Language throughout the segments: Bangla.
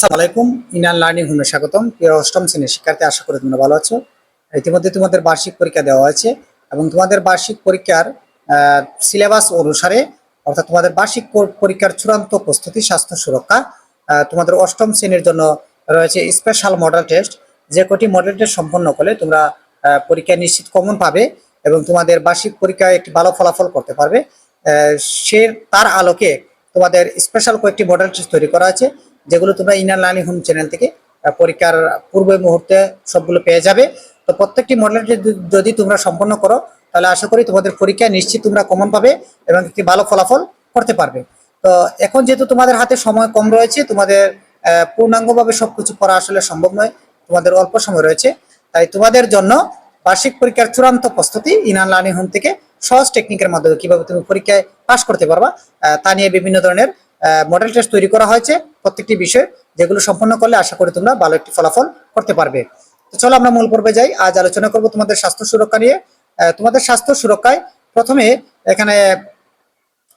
আসসালামু আলাইকুম। ইনার লার্নিং হোমে স্বাগতম। প্রিয় অষ্টম শ্রেণীর শিক্ষার্থী, আশা করি তোমরা ভালো আছো। ইতিমধ্যে তোমাদের বার্ষিক পরীক্ষা দেওয়া হয়েছে এবং তোমাদের বার্ষিক পরীক্ষার সিলেবাস অনুসারে অর্থাৎ তোমাদের বার্ষিক পরীক্ষার চূড়ান্ত প্রস্তুতি স্বাস্থ্য সুরক্ষা তোমাদের অষ্টম শ্রেণীর জন্য রয়েছে স্পেশাল মডেল টেস্ট। যে কটি মডেল টেস্ট সম্পন্ন করলে তোমরা পরীক্ষায় নিশ্চিত কমন পাবে এবং তোমাদের বার্ষিক পরীক্ষায় একটি ভালো ফলাফল করতে পারবে, সে তার আলোকে তোমাদের স্পেশাল কয়েকটি মডেল টেস্ট তৈরি করা আছে, যেগুলো তোমরা ইনার লার্নিং হোম চ্যানেল থেকে পরীক্ষার পূর্ব মুহূর্তে সবগুলো পেয়ে যাবে। তো প্রত্যেকটি মডেল টেস্ট যদি তোমরা সম্পন্ন করো তাহলে আশা করি তোমাদের পরীক্ষায় নিশ্চিত তোমরা কমন পাবে এবং একটি ভালো ফলাফল করতে পারবে। তো এখন যেহেতু তোমাদের হাতে সময় কম রয়েছে, তোমাদের পূর্ণাঙ্গভাবে সবকিছু করা আসলে সম্ভব নয়, তোমাদের অল্প সময় রয়েছে, তাই তোমাদের জন্য বার্ষিক পরীক্ষার চূড়ান্ত প্রস্তুতি ইনার লার্নিং হোম থেকে সহজ টেকনিকের মাধ্যমে কিভাবে তুমি পরীক্ষায় পাস করতে পারবা তা নিয়ে বিভিন্ন ধরনের মডেল টেস্ট তৈরি করা হয়েছে প্রত্যেকটি বিষয়, যেগুলো সম্পন্ন করলে আশা করি তোমরা ভালো একটি ফলাফল করতে পারবে। তো চলো আমরা মূল পর্বে যাই। আজ আলোচনা করব তোমাদের স্বাস্থ্য সুরক্ষা নিয়ে। তোমাদের স্বাস্থ্য সুরক্ষায় প্রথমে এখানে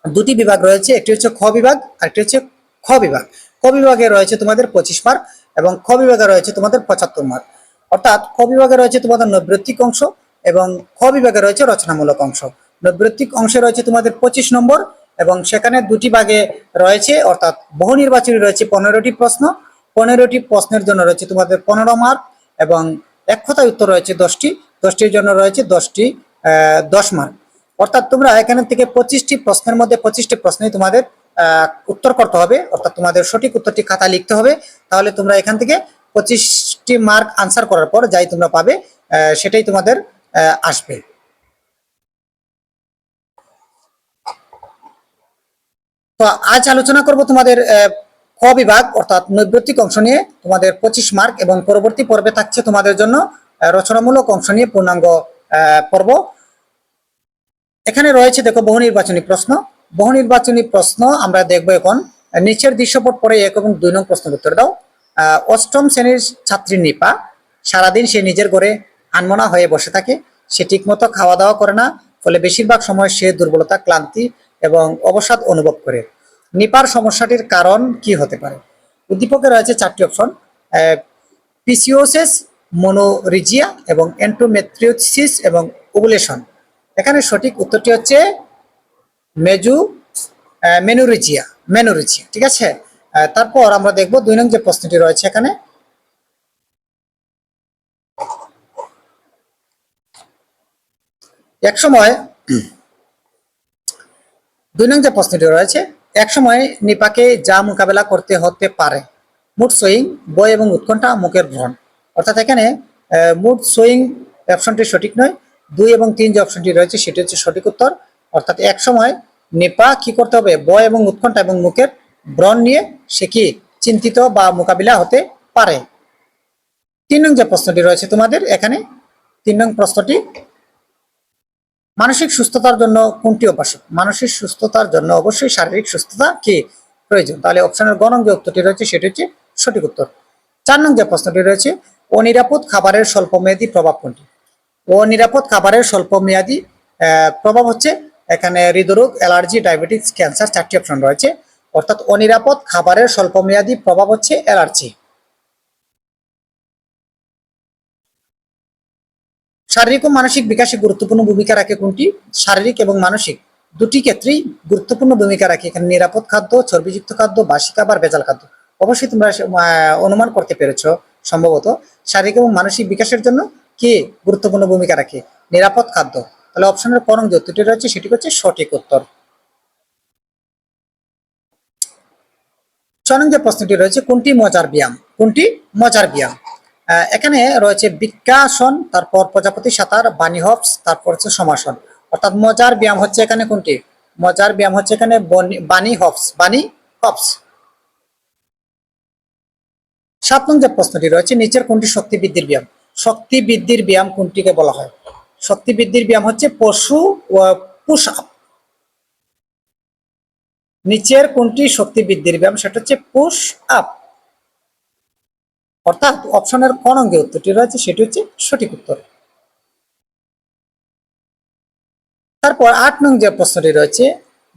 দুটি বিভাগ রয়েছে, একটি হচ্ছে খ বিভাগ আর একটি হচ্ছে খ বিভাগ। ক বিভাগে রয়েছে তোমাদের 25 মার্ক এবং খ বিভাগে রয়েছে তোমাদের 75 মার্ক। অর্থাৎ ক বিভাগে রয়েছে তোমাদের নৈর্ব্যক্তিক অংশ এবং খ বিভাগে রয়েছে রচনামূলক অংশ। নৈর্ব্যক্তিক অংশে রয়েছে তোমাদের 25 নম্বর এবং সেখানে দুটি ভাগে রয়েছে, অর্থাৎ বহু নির্বাচনী রয়েছে 15টি প্রশ্ন। 15টি প্রশ্নের জন্য রয়েছে তোমাদের 15 মার্ক এবং এক কথায় উত্তর রয়েছে 10টি। 10টির জন্য রয়েছে 10 মার্ক। অর্থাৎ তোমরা এখান থেকে 25টি প্রশ্নের মধ্যে 25টি প্রশ্নই তোমাদের উত্তর করতে হবে, অর্থাৎ তোমাদের সঠিক উত্তরটি খাতা লিখতে হবে। তাহলে তোমরা এখান থেকে 25টি মার্ক আনসার করার পর যাই তোমরা পাবে সেটাই তোমাদের আসবে। তো আজ আলোচনা করব তোমাদের খ বিভাগ অর্থাৎ নৈর্ব্যক্তিক অংশ নিয়ে তোমাদের 25 মার্ক এবং পরবর্তী পর্বে থাকছে তোমাদের জন্য রচনামূলক অংশ নিয়ে পূর্ণাঙ্গ পর্ব। এখানে রয়েছে দেখো বহু নির্বাচনী প্রশ্ন। বহু নির্বাচনী প্রশ্ন আমরা দেখবো এখন। নিচের দৃশ্যপট পড়ে 1 এবং 2 নং প্রশ্নের উত্তর দাও। অষ্টম শ্রেণীর ছাত্রী নিপা সারাদিন সে নিজের ঘরে আনমনা হয়ে বসে থাকে। সে ঠিকমতো খাওয়া দাওয়া করে না, ফলে বেশিরভাগ সময় সে দুর্বলতা, ক্লান্তি এবং অবসাদ অনুভব করে। নিপার সমস্যাটির কারণ কি হতে পারে? উদ্দীপকে রয়েছে 4টি অপশন: পিসিওসিস, মনোরিজিয়া এবং এন্ডোমেট্রিওসিস এবং ওভুলেশন। এখানে সঠিক উত্তরটি হচ্ছে মেনোরিজিয়া। ঠিক আছে। তারপর আমরা দেখব 2 নং যে প্রশ্নটি রয়েছে এখানে। এক সময় 2 নং যে প্রশ্নটি রয়েছে, এক সময় নিপাকে যা মোকাবেলা করতে হতে পারে: মুড সুইং, ভয় এবং উৎকণ্ঠা, মুখের ব্রণ। অর্থাৎ এখানে মুড সুইং অপশনটি সঠিক নয়। 2 এবং 3 যে অপশনটি রয়েছে সেটি হচ্ছে সঠিক উত্তর। অর্থাৎ এক সময় নিপা কি করতে হবে? ভয় এবং উৎকণ্ঠা এবং মুখের ব্রণ নিয়ে সে কি চিন্তিত বা মোকাবিলা হতে পারে। 3 নং যে প্রশ্নটি রয়েছে তোমাদের এখানে, 3 নং প্রশ্নটি: মানসিক সুস্থতার জন্য কোনটি আবশ্যক? মানসিক সুস্থতার জন্য অবশ্যই শারীরিক সুস্থতা কি প্রয়োজন। তাহলে অপশনের গ নং যে উত্তরটি রয়েছে সেটি হচ্ছে সঠিক উত্তর। 4 নং যে প্রশ্নটি রয়েছে, অনিরাপদ খাবারের স্বল্পমেয়াদী প্রভাব কোনটি? অনিরাপদ খাবারের স্বল্পমেয়াদী প্রভাব হচ্ছে এখানে হৃদরোগ, অ্যালার্জি, ডায়াবেটিস, ক্যান্সার। 4টি অপশন রয়েছে। অর্থাৎ অনিরাপদ খাবারের স্বল্পমেয়াদী প্রভাব হচ্ছে অ্যালার্জি। শারীরিক ও মানসিক বিকাশে গুরুত্বপূর্ণ ভূমিকা রাখে কোনটি? শারীরিক এবং মানসিক দুটি ক্ষেত্রেই গুরুত্বপূর্ণ ভূমিকা রাখে। এখানে নিরাপদ খাদ্য, চর্বিযুক্ত খাদ্য, বাসি খাবার, ভেজাল খাদ্য। অবশ্যই তোমরা অনুমান করতে পেরেছো সম্ভবত শারীরিক এবং মানসিক বিকাশের জন্য কি গুরুত্বপূর্ণ ভূমিকা রাখে? নিরাপদ খাদ্য। তাহলে অপশনের ক নং যে উত্তরটি রয়েছে সেটি হচ্ছে সঠিক উত্তর। 6 নং যে প্রশ্নটি রয়েছে, কোনটি মজার ব্যায়াম? কোনটি মজার ব্যায়াম? এখানে রয়েছে বৃক্ষাসন, তারপর প্রজাপতি সাঁতার, বানি হপস, তারপর হচ্ছে সমাসন। অর্থাৎ মজার ব্যায়াম হচ্ছে এখানে কোনটি? মজার ব্যায়াম হচ্ছে এখানে বানি হপস। 7 নং যে প্রশ্নটি রয়েছে, নিচের কোনটি শক্তি বৃদ্ধির ব্যায়াম? শক্তি বৃদ্ধির ব্যায়াম কোনটিকে বলা হয়? শক্তি বৃদ্ধির ব্যায়াম হচ্ছে পুশ আপ। নিচের কোনটি শক্তি বৃদ্ধির ব্যায়াম? সেটা হচ্ছে পুশ আপ। অর্থাৎ অপশনের ক নং যে উত্তরটি রয়েছে সেটি হচ্ছে সঠিক উত্তর। তারপর 8 নং যে প্রশ্নটি রয়েছে,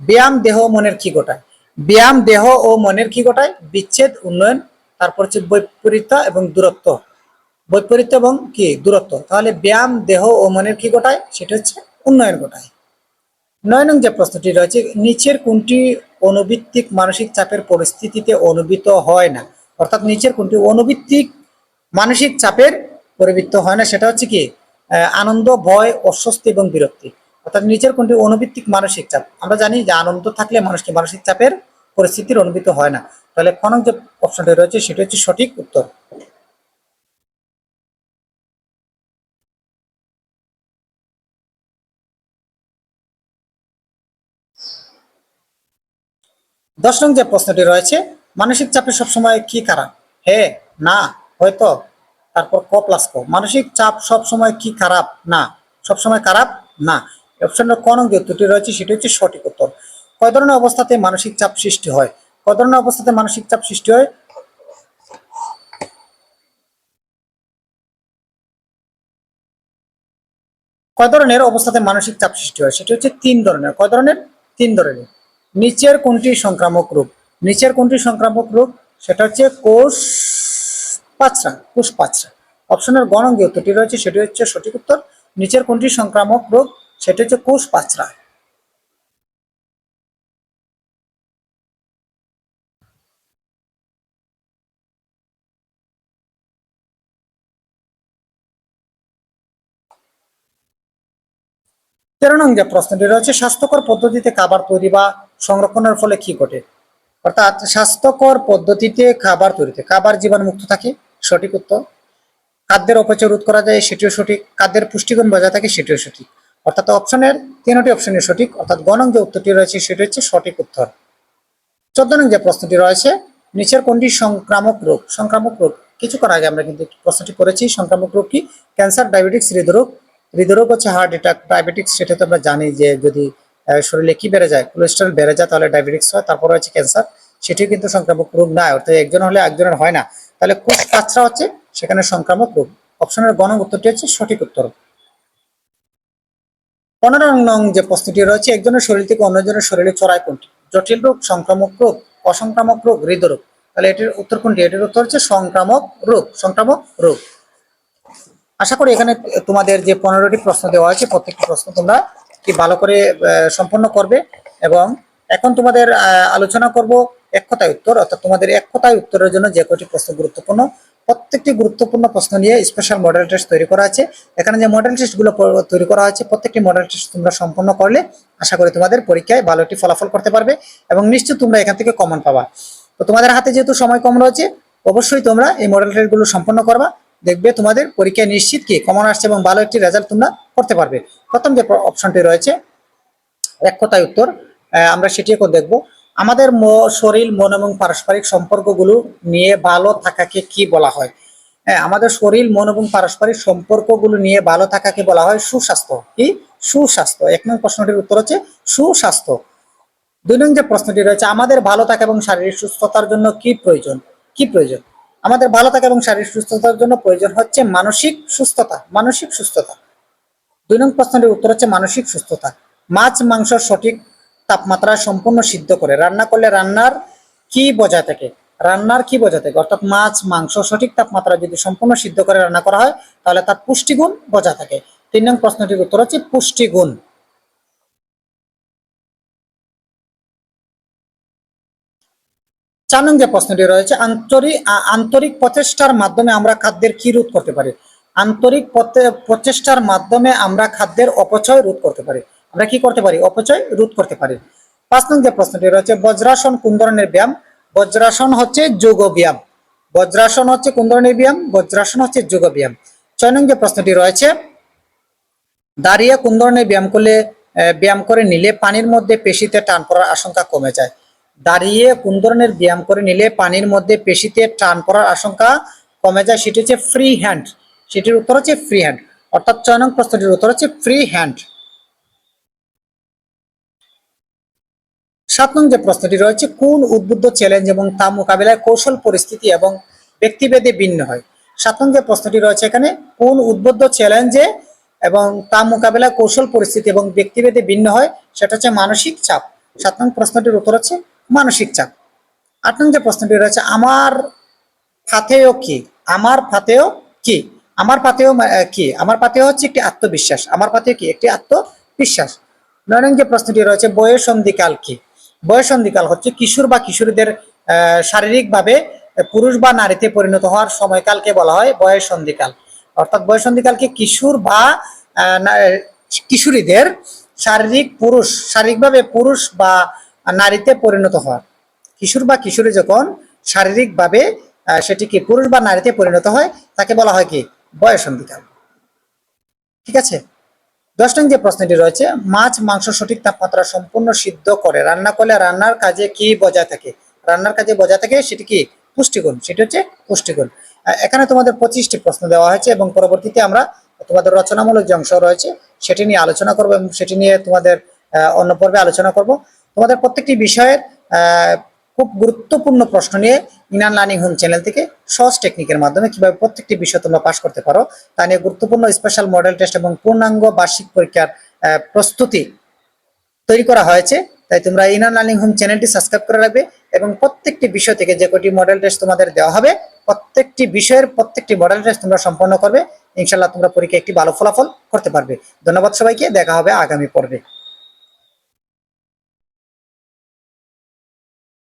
ব্যায়াম দেহ ও মনের কি ঘটায়? ব্যায়াম দেহ ও মনের কি ঘটায়? বিচ্ছেদ, উন্নয়ন, তারপর হচ্ছে বৈপরীত্য এবং দূরত্ব। বৈপরীত্য এবং কি দূরত্ব। তাহলে ব্যায়াম দেহ ও মনের কি ঘটায়, সেটা হচ্ছে উন্নয়ন ঘটায়। 9 নং যে প্রশ্নটি রয়েছে, নিচের কোনটি অনুবৃত্তিক মানসিক চাপের পরিস্থিতিতে অনুভূত হয় না? অর্থাৎ নিচের কোনটি অনুবৃত্তিক মানসিক চাপের পরিবৃত্ত হয় না, সেটা হচ্ছে কি আনন্দ, ভয়, অস্বস্তি এবং বিরক্তি। অর্থাৎ নিচের কোনটি অনুবৃত্তিক মানসিক চাপ। আমরা জানি যে আনন্দ থাকলে মানুষকে মানসিক চাপের পরিস্থিতির অনুভূত হয় না। তাহলে খ নং যে অপশনটি রয়েছে সেটা হচ্ছে সঠিক উত্তর। 10 নং যে প্রশ্নটি রয়েছে, মানসিক চাপে সবসময় কি খারাপ? হে, না, হয়তো। তারপর ক প্লাস ক, মানসিক চাপ সবসময় কি খারাপ? না, সবসময় খারাপ না। অপশনের ক নং যে উত্তরটি রয়েছে সেটি হচ্ছে সঠিক উত্তর। কয় ধরনের অবস্থাতে মানসিক চাপ সৃষ্টি হয়? কয় ধরনের অবস্থাতে মানসিক চাপ সৃষ্টি হয়? কয় ধরনের অবস্থাতে মানসিক চাপ সৃষ্টি হয়? সেটি হচ্ছে 3 ধরনের। কয় ধরনের? 3 ধরনের। নিচের কোনটি সংক্রামক রোগ? নিচের কোনটি সংক্রামক রোগ? সেটা হচ্ছে কোষ পাচরা। অপশনের গ নং যে উত্তরটি রয়েছে সেটি হচ্ছে সঠিক উত্তর। নিচের কোনটি সংক্রামক রোগ? সেটি হচ্ছে কোষ পাচরা। 13 নং যে প্রশ্নটি রয়েছে, স্বাস্থ্যকর পদ্ধতিতে খাবার তৈরি বা সংরক্ষণের ফলে কি ঘটে? অর্থাৎ স্বাস্থ্যকর পদ্ধতিতে খাবার তৈরিতে খাবার জীবাণুমুক্ত থাকে, সঠিক উত্তর। খাদ্যের অপচয় রোধ করা যায়, সেটিও সঠিক। খাদ্যের পুষ্টিগুণ বজায় থাকে, সেটিও সঠিক। অর্থাৎ অপশনের 3টি অপশনই সঠিক। অর্থাৎ গ নং যে উত্তরটি রয়েছে সেটি হচ্ছে সঠিক উত্তর। 14 নং যে প্রশ্নটি রয়েছে, নিচের কোনটি সংক্রামক রোগ? সংক্রামক রোগ কিছুক্ষণ আগে আমরা কিন্তু প্রশ্নটি করেছি। সংক্রামক রোগ কি? ক্যান্সার, ডায়াবেটিক্স, হৃদরোগ। হৃদরোগ হচ্ছে হার্ট অ্যাটাক। ডায়াবেটিক্স সেটা তো আমরা জানি যে যদি শরীরে কি বেড়ে যায়, কোলেস্টেরল বেড়ে যায়, তাহলে ডায়াবেটিক্স হয়। তারপর হচ্ছে ক্যান্সার, সেটিও কিন্তু সংক্রামক রোগ না, অর্থাৎ একজন হলে একজনের হয় না। তাহলে কোষ কাছরা হচ্ছে সেখানে সংক্রামক রোগ। অপশনের গ নং উত্তরটি হচ্ছে সঠিক উত্তর। 15 নং যে প্রশ্নটি রয়েছে, একজনের শরীর থেকে অন্যজনের শরীরে ছড়ায় কোনটি? জটিল রোগ, সংক্রামক রোগ, অসংক্রামক রোগ, হৃদরোগ। তাহলে এটির উত্তর কোনটি? এটির উত্তর হচ্ছে সংক্রামক রোগ। সংক্রামক রোগ। আশা করি এখানে তোমাদের যে 15টি প্রশ্ন দেওয়া আছে প্রত্যেকটি প্রশ্ন তোমরা কি ভালো করে সম্পন্ন করবে। এবং এখন তোমাদের আলোচনা করব এক কথায় উত্তর। অর্থাৎ তোমাদের এক কথায় উত্তরের জন্য যে কয়টি প্রশ্ন গুরুত্বপূর্ণ, প্রত্যেকটি গুরুত্বপূর্ণ প্রশ্ন নিয়ে স্পেশাল মডেল টেস্ট তৈরি করা আছে। এখানে যে মডেল টেস্টগুলো তৈরি করা হয়েছে, প্রত্যেকটি মডেল টেস্ট তোমরা সম্পন্ন করলে আশা করি তোমাদের পরীক্ষায় ভালো একটি ফলাফল করতে পারবে এবং নিশ্চয় তোমরা এখান থেকে কমন পাবা। তো তোমাদের হাতে যেহেতু সময় কম রয়েছে, অবশ্যই তোমরা এই মডেল টেস্টগুলো সম্পন্ন করবা। দেখবে তোমাদের পরীক্ষায় নিশ্চিত কি কমন আসছে এবং ভালো একটি রেজাল্ট তোমরা করতে পারবে। প্রথম যে অপশনটি রয়েছে এক কথায় উত্তর, আমরা সেটি এখন দেখব। আমাদের শরীর, মন এবং পারস্পরিক সম্পর্কগুলো নিয়ে ভালো থাকাকে কি বলা হয়? হ্যাঁ, আমাদের শরীর, মন এবং পারস্পরিক সম্পর্কগুলো নিয়ে ভালো থাকাকে বলা হয় সুস্বাস্থ্য। কি? সুস্বাস্থ্য। 1 নং প্রশ্নটির উত্তর হচ্ছে সুস্বাস্থ্য। 2 নং যে প্রশ্নটি রয়েছে, আমাদের ভালো থাকা এবং শারীরিক সুস্থতার জন্য কি প্রয়োজন? কি প্রয়োজন? আমাদের ভালো থাকা এবং শারীরিক সুস্থতার জন্য প্রয়োজন হচ্ছে মানসিক সুস্থতা। মানসিক সুস্থতা। 2 নং প্রশ্নটির উত্তর হচ্ছে মানসিক সুস্থতা। মাছ মাংস সঠিক তাপমাত্রায় সম্পূর্ণ সিদ্ধ করে রান্না করলে রান্নার কি বজায় থাকে? রান্নার কি বজায় থাকে? অর্থাৎ মাছ মাংস সঠিক তাপমাত্রায় যদি সম্পূর্ণ সিদ্ধ করে রান্না করা হয় তাহলে তার পুষ্টিগুণ বজায় থাকে। 3 নং প্রশ্নটির উত্তর হচ্ছে পুষ্টিগুণ। 4 নং যে প্রশ্নটি রয়েছে, আন্তরিক প্রচেষ্টার মাধ্যমে আমরা খাদ্যের কি রোধ করতে পারি? আন্তরিক প্রচেষ্টার মাধ্যমে আমরা খাদ্যের অপচয় রোধ করতে পারি। আমরা কি করতে পারি? অপচয় রোধ করতে পারি। 5 নং যে প্রশ্নটি রয়েছে, বজ্রাসন কোন ধরনের ব্যায়াম? বজ্রাসন হচ্ছে যোগ ব্যায়াম। বজ্রাসন হচ্ছে কোন ধরনের ব্যায়াম? বজ্রাসন হচ্ছে যোগ ব্যায়াম। 6 নং যে প্রশ্নটি রয়েছে, দাঁড়িয়ে কোন ধরনের ব্যায়াম করে নিলে পানির মধ্যে পেশিতে টান পড়ার আশঙ্কা কমে যায়? দাঁড়িয়ে কোন ধরনের ব্যায়াম করে নিলে পানির মধ্যে পেশিতে টান পড়ার আশঙ্কা কমে যায়? সেটি হচ্ছে ফ্রি হ্যান্ড। সেটির উত্তর হচ্ছে ফ্রি হ্যান্ড। অর্থাৎ 6 নং প্রশ্নটির উত্তর হচ্ছে ফ্রি হ্যান্ড। 7 নং যে প্রশ্নটি রয়েছে, কোন উদ্বুদ্ধ চ্যালেঞ্জ এবং তা মোকাবিলায় কৌশল পরিস্থিতি এবং ব্যক্তিভেদে ভিন্ন হয়? 7 নং যে প্রশ্নটি রয়েছে এখানে, কোন উদ্বুদ্ধ চ্যালেঞ্জে এবং তা মোকাবিলায় কৌশল পরিস্থিতি এবং ব্যক্তিভেদে ভিন্ন হয়? সেটা হচ্ছে মানসিক চাপ। 7 নং প্রশ্নটির উত্তর হচ্ছে মানসিক চাপ। 8 নং যে প্রশ্নটি রয়েছে, আমার ফাতেও কি? আমার ফাতেও কি? আমার ফাতেও কি? আমার ফাতেও হচ্ছে একটি আত্মবিশ্বাস। আমার ফাতেও কি? একটি আত্মবিশ্বাস। 9 নং যে প্রশ্নটি রয়েছে, বয়ঃসন্ধিকাল কি? বয়ঃসন্ধিকাল হচ্ছে কিশোর বা কিশোরীদের শারীরিকভাবে পুরুষ বা নারীতে পরিণত হওয়ার সময়কালকে বলা হয় বয়ঃসন্ধিকাল। অর্থাৎ বয়ঃসন্ধিকালকে কিশোর বা কিশোরীদের শারীরিকভাবে পুরুষ বা নারীতে পরিণত হওয়ার। কিশোর বা কিশোরী যখন শারীরিকভাবে সেটি কি পুরুষ বা নারীতে পরিণত হয়, তাকে বলা হয় কি? বয়ঃসন্ধিকাল। ঠিক আছে। 10 নং যে প্রশ্নটি রয়েছে, মাছ মাংস সঠিক তাপমাত্রা সম্পূর্ণ সিদ্ধ করে রান্না করলে রান্নার কাজে কি বজায় থাকে? রান্নার কাজে বজায় থাকে সেটি কি? পুষ্টিগুণ। সেটি হচ্ছে পুষ্টিগুণ। এখানে তোমাদের 25টি প্রশ্ন দেওয়া হয়েছে এবং পরবর্তীতে আমরা তোমাদের রচনামূলক যে অংশ রয়েছে সেটি নিয়ে আলোচনা করব এবং সেটি নিয়ে তোমাদের অন্য পর্বে আলোচনা করব। তোমাদের প্রত্যেকটি বিষয়ের খুব গুরুত্বপূর্ণ প্রশ্ন নিয়ে ইনান লার্নিং হোম চ্যানেল থেকে সহজ টেকনিকের মাধ্যমে কিভাবে প্রত্যেকটি বিষয় তোমরা পাস করতে পারো তা নিয়ে গুরুত্বপূর্ণ স্পেশাল মডেল টেস্ট এবং পূর্ণাঙ্গ বার্ষিক পরীক্ষার প্রস্তুতি তৈরি করা হয়েছে। তাই তোমরা ইনার লার্নিং হোম চ্যানেলটি সাবস্ক্রাইব করে রাখবে এবং প্রত্যেকটি বিষয় থেকে যে কটি মডেল টেস্ট তোমাদের দেওয়া হবে প্রত্যেকটি বিষয়ের প্রত্যেকটি মডেল টেস্ট তোমরা সম্পন্ন করবে। ইনশাআল্লাহ তোমরা পরীক্ষায় একটি ভালো ফলাফল করতে পারবে। ধন্যবাদ সবাইকে, দেখা হবে আগামী পর্বে।